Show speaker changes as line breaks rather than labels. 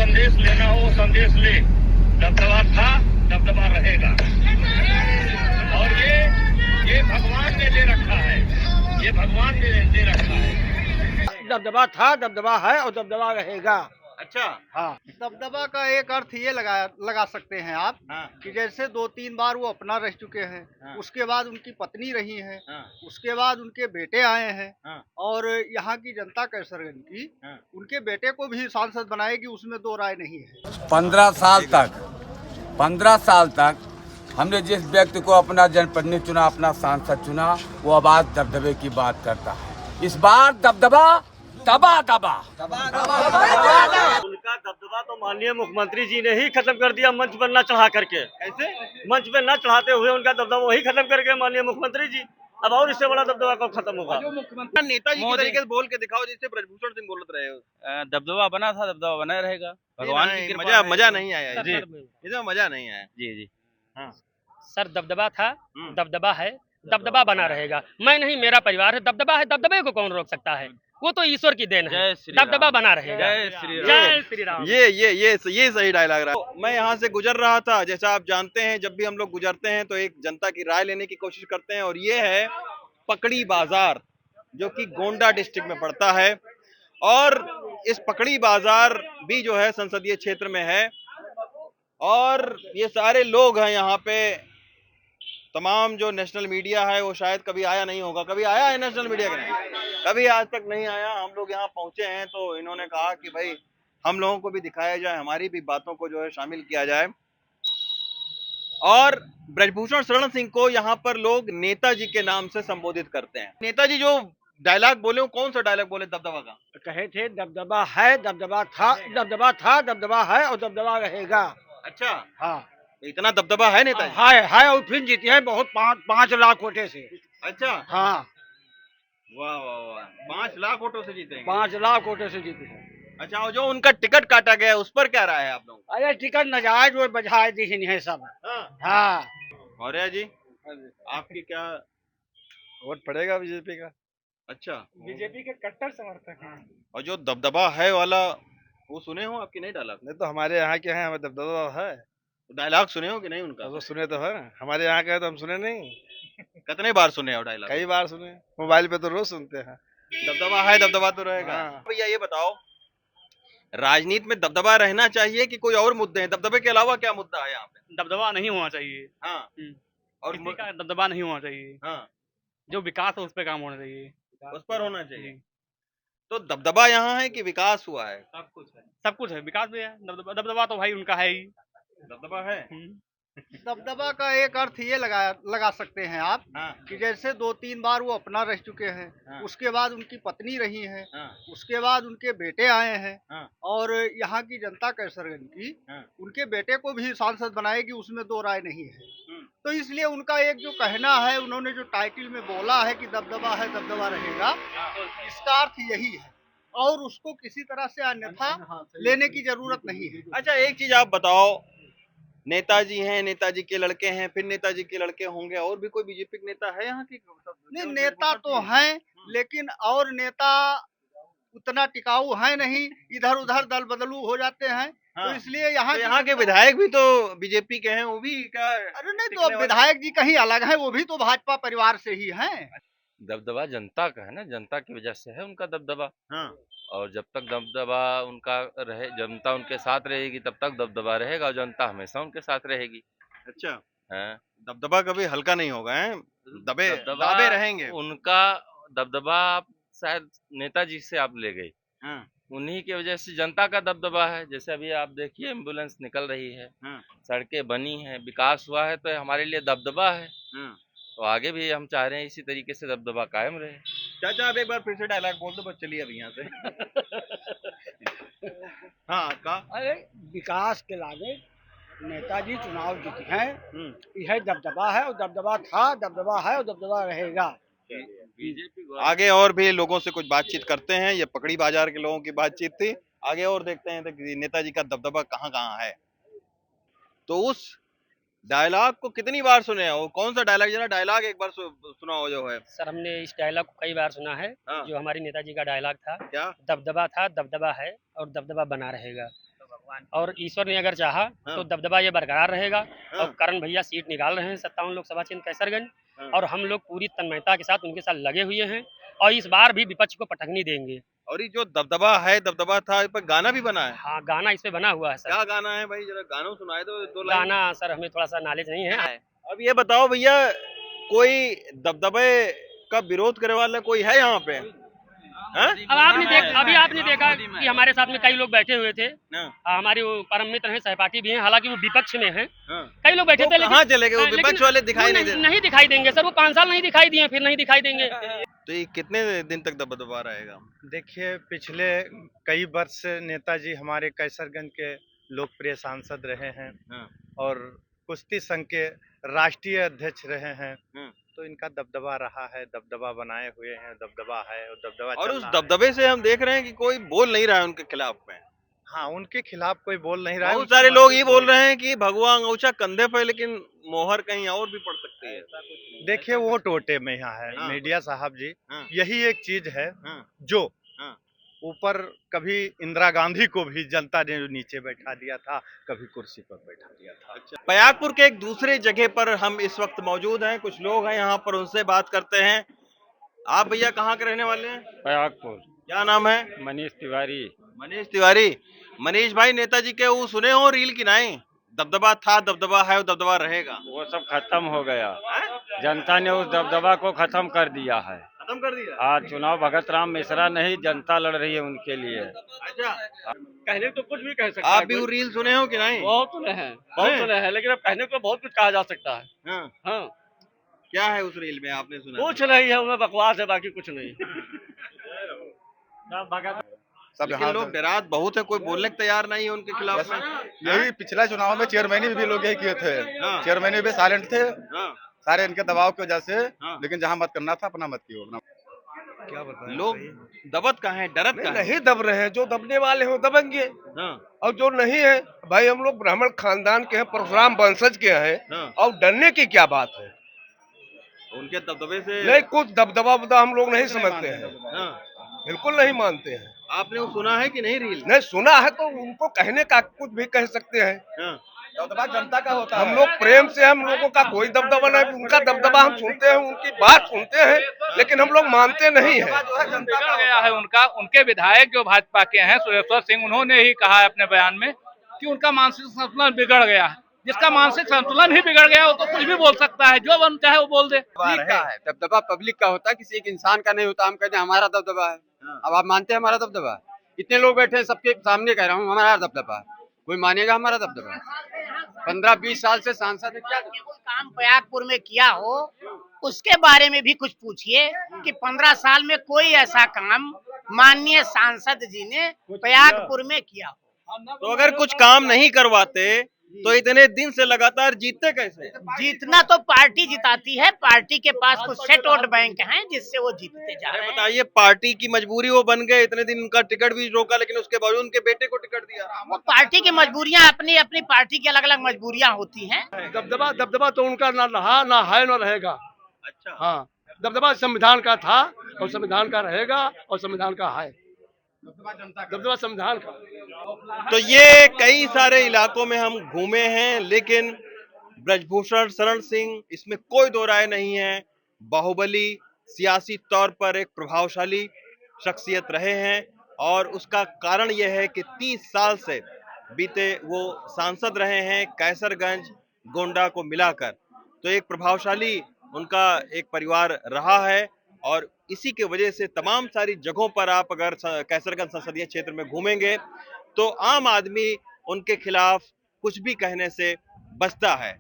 संदेश लेना हो संदेश ले। दबदबा था, दबदबा रहेगा। और ये भगवान ने दे रखा है, ये भगवान ने दे रखा है।
दबदबा था, दबदबा है और दबदबा रहेगा।
अच्छा।
हाँ, दबदबा का एक अर्थ ये लगा सकते हैं आप,
हाँ।
कि जैसे 2-3 बार वो अपना रह चुके हैं।
हाँ।
उसके बाद उनकी पत्नी रही है।
हाँ।
उसके बाद उनके बेटे आए हैं।
हाँ।
और यहाँ की जनता कैसरगंज की
हाँ।
उनके बेटे को भी सांसद बनाएगी, उसमें दो राय नहीं है।
15 साल तक हमने जिस व्यक्ति को अपना जनप्रतिनिधि चुना, अपना सांसद चुना, वो अब आज दबदबे की बात करता है। इस बार दबदबा दबा दबा
उनका दबदबा तो माननीय मुख्यमंत्री जी ने ही खत्म कर दिया, मंच पर न चढ़ा करके।
कैसे?
मंच पे न चढ़ाते हुए उनका दबदबा वही खत्म करके माननीय मुख्यमंत्री जी। अब और इससे बड़ा दबदबा कब खत्म होगा?
मुख्यमंत्री नेताजी के तरीके से बोल के दिखाओ जैसे ब्रजभूषण सिंह बोल रहे हो।
दबदबा बना था, दबदबा बना रहेगा। भगवान की कृपा
मजा
है।
मजा नहीं आया
जी
इसमें मजा नहीं आया।
जी जी।
हाँ।
सर दबदबा था, दबदबा है, दबदबा बना रहेगा। मैं नहीं, मेरा परिवार है, दबदबा है, दबदबे को कौन रोक सकता है? वो तो ईश्वर की देन है।
जय श्री राम।
दबदबा बना रहेगा।
जय श्री राम।
जय श्री राम।
ये सही डायलॉग रहा। मैं यहाँ से गुजर रहा था, जैसा आप जानते हैं जब भी हम लोग गुजरते हैं तो एक जनता की राय लेने की कोशिश करते हैं, और ये है पकड़ी बाजार, जो कि गोंडा डिस्ट्रिक्ट में पड़ता है। और इस पकड़ी बाजार भी जो है संसदीय क्षेत्र में है, और ये सारे लोग हैं यहाँ पे। तमाम जो नेशनल मीडिया है वो शायद कभी आया नहीं होगा। कभी आया है नेशनल मीडिया के नहीं? कभी आज तक नहीं आया। हम लोग यहाँ पहुंचे हैं तो इन्होंने कहा कि भाई हम लोगों को भी दिखाया जाए, हमारी भी बातों को जो है शामिल किया जाए। और ब्रजभूषण शरण सिंह को यहाँ पर लोग नेताजी के नाम से संबोधित करते हैं। नेताजी जो डायलॉग बोले वो कौन सा डायलॉग बोले दबदबा का?
कहे थे दबदबा है, दबदबा था, दबदबा है और दबदबा रहेगा।
अच्छा।
हाँ,
इतना दबदबा है नेताजी?
है और फिर जीते हैं बहुत 5 लाख वोटे से।
अच्छा।
हाँ,
वाह वाह वाह, 5 लाख वोटों से जीते हैं।
5 लाख वोटे से जीते हैं।
अच्छा, और जो उनका टिकट काटा गया उस पर क्या राय है आप लोगों?
अरे टिकट नजायज वो बजाय दी है सब। हाँ।
मौर्य जी, आपकी क्या
वोट पड़ेगा बीजेपी का।
अच्छा,
बीजेपी के कट्टर समर्थक हैं।
और जो दबदबा है वाला वो सुने हो आपकी? नहीं डायलॉग?
नहीं तो हमारे यहाँ के हैं, हमें दबदबा है।
डायलॉग सुने हो कि नहीं उनका?
तो सुने तो है, हमारे यहाँ का है तो हम सुने नहीं।
कितने बार सुने हो डायलॉग?
कई बार सुने, मोबाइल पे तो रोज सुनते हैं।
दबदबा है, दबदबा तो रहेगा।
हाँ।
भैया ये बताओ, राजनीति में दबदबा रहना चाहिए कि कोई और मुद्दे हैं? दबदबे के अलावा क्या मुद्दा है यहाँ पे?
दबदबा नहीं होना चाहिए।
हाँ। और
किसी का दबदबा नहीं होना चाहिए।
हाँ,
जो विकास है उस पर काम होना चाहिए।
उस पर होना चाहिए। तो दबदबा यहाँ है कि विकास हुआ है?
सब कुछ है, विकास भी है, दबदबा तो भाई उनका है ही।
दबदबा है।
दबदबा का एक अर्थ ये लगा सकते हैं आप,
हाँ।
कि जैसे 2-3 बार वो अपना रह चुके हैं।
हाँ।
उसके बाद उनकी पत्नी रही है।
हाँ।
उसके बाद उनके बेटे आए हैं।
हाँ।
और यहाँ की जनता कैसरगंज की
हाँ।
उनके बेटे को भी सांसद बनाएगी, उसमें दो राय नहीं है।
हम्म।
तो इसलिए उनका एक जो कहना है, उन्होंने जो टाइटल में बोला है कि दबदबा है, दबदबा रहेगा, इसका अर्थ यही है, और उसको किसी तरह से अन्यथा लेने की जरूरत नहीं है।
अच्छा, एक चीज आप बताओ, नेताजी हैं, नेताजी के लड़के हैं, फिर नेताजी के लड़के होंगे, और भी कोई बीजेपी के नेता है यहाँ की?
नहीं, नेता तो हैं, लेकिन और नेता उतना टिकाऊ है नहीं, इधर उधर दल बदलू हो जाते हैं।
हाँ।
तो इसलिए यहाँ
तो यहाँ के विधायक भी तो बीजेपी के हैं, वो भी क्या?
अरे नहीं,
टिकने
तो
वाले?
विधायक जी कहीं अलग हैं, वो भी तो भाजपा परिवार से ही हैं।
दबदबा जनता का है ना, जनता की वजह से है उनका दबदबा।
हाँ।
और जब तक दबदबा उनका रहे, जनता उनके साथ रहेगी तब तक दबदबा रहेगा, और जनता हमेशा उनके साथ रहेगी।
अच्छा,
हैं?
दबदबा कभी हल्का नहीं होगा है?
दबदबा
दाबे रहेंगे।
उनका दबदबा आप शायद नेताजी से आप ले गई,
हाँ।
उन्हीं की वजह से जनता का दबदबा है। जैसे अभी आप देखिए एम्बुलेंस निकल रही है,
हाँ।
सड़कें बनी हैं, विकास हुआ है, तो हमारे लिए दबदबा है।
हाँ।
तो आगे भी हम चाह रहे हैं इसी तरीके से दबदबा कायम रहे।
चाचा, आप एक बार फिर से डायलॉग बोल दो, बस चलिए अभी यहाँ से। हाँ का?
अरे विकास के लागे नेताजी चुनाव जीते हैं,
हम्म।
यह दबदबा है, और दबदबा था, दबदबा है और दबदबा रहेगा।
बीजेपी
आगे और भी लोगों से कुछ बातचीत करते हैं। ये पकड़ी बाजार के लोगों की बातचीत थी। आगे और देखते हैं कि नेताजी का दबदबा कहाँ कहाँ है। तो उस डायलॉग को कितनी बार सुने हो? कौन सा डायलॉग? जरा डायलॉग एक बार सुनाओ जो है।
सर हमने इस डायलॉग को कई बार सुना है।
हाँ।
जो हमारी नेताजी का डायलॉग था,
क्या?
दबदबा था, दबदबा है और दबदबा बना रहेगा। और ईश्वर ने अगर चाहा तो दबदबा ये बरकरार रहेगा। और करण भैया सीट निकाल रहे हैं 57 लोकसभा क्षेत्र कैसरगंज, और हम लोग पूरी तन्मयता के साथ उनके साथ लगे हुए हैं और इस बार भी विपक्ष को पटकनी देंगे।
और ये जो दबदबा है, दबदबा था, इस पर गाना भी बना है।
हाँ, गाना इस पे बना हुआ है सर।
क्या गाना है भाई, जरा गाना सुनाए दो, 2 लाइन।
गाना सर हमें थोड़ा सा नॉलेज नहीं है।
अब ये बताओ भैया, कोई दबदबे का विरोध करने वाला कोई है यहाँ पे? हाँ?
अभी आपने देखा कि हमारे साथ में कई लोग बैठे हुए थे।
हाँ।
हमारे वो परम मित्र हैं, सहपाठी भी हैं, हालांकि वो विपक्ष में हैं।
हाँ।
कई लोग बैठे थे, लेकिन
कहाँ चले गए वो?
लेकिन
विपक्ष वाले दिखाई
वो
नहीं देते।
नहीं दिखाई देंगे सर, वो 5 साल नहीं दिखाई दिए, फिर नहीं दिखाई देंगे।
तो ये कितने दिन तक दबदबा रहेगा?
देखिए, पिछले कई वर्ष से नेताजी हमारे कैसरगंज के लोकप्रिय सांसद रहे हैं और कुश्ती संघ के राष्ट्रीय अध्यक्ष रहे हैं, तो इनका दबदबा रहा है, दबदबा बनाए हुए हैं, दबदबा है और दबदबा
और
चल
उस
रहा है।
दबदबे से हम देख रहे हैं कि कोई बोल नहीं रहा है उनके खिलाफ में।
हाँ, उनके खिलाफ कोई बोल नहीं रहा है।
बहुत सारे लोग ये बोल रहे हैं कि भगवा अंगूठा कंधे पे, लेकिन मोहर कहीं और भी पड़ सकती है।
देखिए, वो टोटे में यहाँ है
हाँ।
मीडिया साहब जी,
हाँ।
यही एक चीज है
हाँ।
जो
हाँ।
ऊपर कभी इंदिरा गांधी को भी जनता ने नीचे बैठा दिया था, कभी कुर्सी पर बैठा दिया था।
पयागपुर के एक दूसरे जगह पर हम इस वक्त मौजूद हैं, कुछ लोग हैं यहाँ पर, उनसे बात करते हैं। आप भैया कहाँ के रहने वाले हैं?
पयागपुर।
क्या नाम है?
मनीष तिवारी।
मनीष तिवारी। मनीष भाई, नेताजी के वो सुने हो रील की नहीं? दबदबा था, दबदबा है और दबदबा रहेगा।
वो सब खत्म हो गया, जनता ने उस दबदबा को खत्म कर दिया है।
खत्म कर दिया?
आज चुनाव भगत राम मिश्रा नहीं, जनता लड़ रही है उनके लिए।
अच्छा,
कहने तो कुछ भी कह सकता
आप
है
भी वो
कोई।
रील सुने हो कि नहीं?
बहुत सुने हैं, बहुत सुने हैं, लेकिन अब कहने को बहुत कुछ कहा जा सकता है।
हाँ।
हाँ,
क्या है उस रील में, आपने सुना?
कुछ नहीं है उनमें, बकवास है, बाकी कुछ नहीं।
सब
लेकिन लोग डरात बहुत है, कोई बोलने को तैयार नहीं है उनके खिलाफ में।
यही पिछला चुनाव में चेयरमैन भी लोग यही किए थे।
हाँ।
चेयरमैन भी साइलेंट थे
हाँ।
सारे इनके दबाव की वजह से।
हाँ।
लेकिन जहाँ मत करना था अपना मत किया अपना।
क्या बताएं?
लोग दबत कहाँ है, डरत कहाँ है?
नहीं दब रहे हैं, जो दबने वाले हैं वो दबेंगे,
हाँ।
और जो नहीं है, भाई हम लोग ब्राह्मण खानदान के हैं, परशुराम वंशज के हैं,
हाँ।
और डरने की क्या बात है?
उनके दबदबे से
नहीं, कुछ दबदबा उबदा हम लोग नहीं समझते हैं,
हाँ।
बिल्कुल नहीं मानते हैं।
आपने वो सुना है कि नहीं रील?
नहीं सुना है तो उनको कहने का कुछ भी कह सकते हैं।
हाँ।
दबदबा जनता का होता
हम लोग प्रेम से, हम लोगों का कोई दबदबा नहीं, उनका दबदबा हम सुनते हैं, उनकी बात सुनते हैं, लेकिन हम लोग मानते नहीं है।
बिगड़ गया है उनका। उनके विधायक जो भाजपा के हैं सुरेश्वर सिंह, उन्होंने ही कहा है अपने बयान में कि उनका मानसिक संतुलन बिगड़ गया है। जिसका मानसिक संतुलन ही बिगड़ गया वो तो कुछ भी बोल सकता है, जो मन चाहे वो बोल दे।
पब्लिक का है दबदबा, पब्लिक का होता है, किसी एक इंसान का नहीं होता। हम कहते हैं हमारा दबदबा है। अब आप मानते हैं हमारा दबदबा? इतने लोग बैठे हैं, सबके सामने कह रहा हूँ हमारा दबदबा है। कोई मानेगा हमारा दबदबा? 15-20 साल से सांसद है, क्या
काम पयागपुर में किया हो उसके बारे में भी कुछ पूछिए कि 15 साल में कोई ऐसा काम माननीय सांसद जी ने पयागपुर में किया हो।
तो अगर कुछ काम नहीं करवाते तो इतने दिन से लगातार जीतते कैसे?
जीतना तो पार्टी जिताती है, पार्टी के पास कुछ सेट वोट बैंक हैं जिससे वो जीतते जा रहे हैं।
बताइए, पार्टी की मजबूरी वो बन गए, इतने दिन उनका टिकट भी रोका, लेकिन उसके बावजूद उनके बेटे को टिकट दिया।
वो पार्टी की मजबूरियां, अपनी अपनी पार्टी की अलग अलग मजबूरियां होती हैं।
दबदबा तो उनका ना रहा, ना है, ना रहेगा।
अच्छा।
हाँ, दबदबा संविधान का था और संविधान का रहेगा और संविधान का है। दबदबा संविधान का।
तो ये कई सारे इलाकों में हम घूमे हैं, लेकिन ब्रजभूषण शरण सिंह, इसमें कोई दो राय नहीं है, बाहुबली सियासी तौर पर एक प्रभावशाली शख्सियत रहे हैं। और उसका कारण यह है कि 30 साल से बीते वो सांसद रहे हैं कैसरगंज गोंडा को मिलाकर। तो एक प्रभावशाली उनका एक परिवार रहा है, और इसी के वजह से तमाम सारी जगहों पर आप अगर कैसरगंज संसदीय क्षेत्र में घूमेंगे तो आम आदमी उनके खिलाफ कुछ भी कहने से बचता है।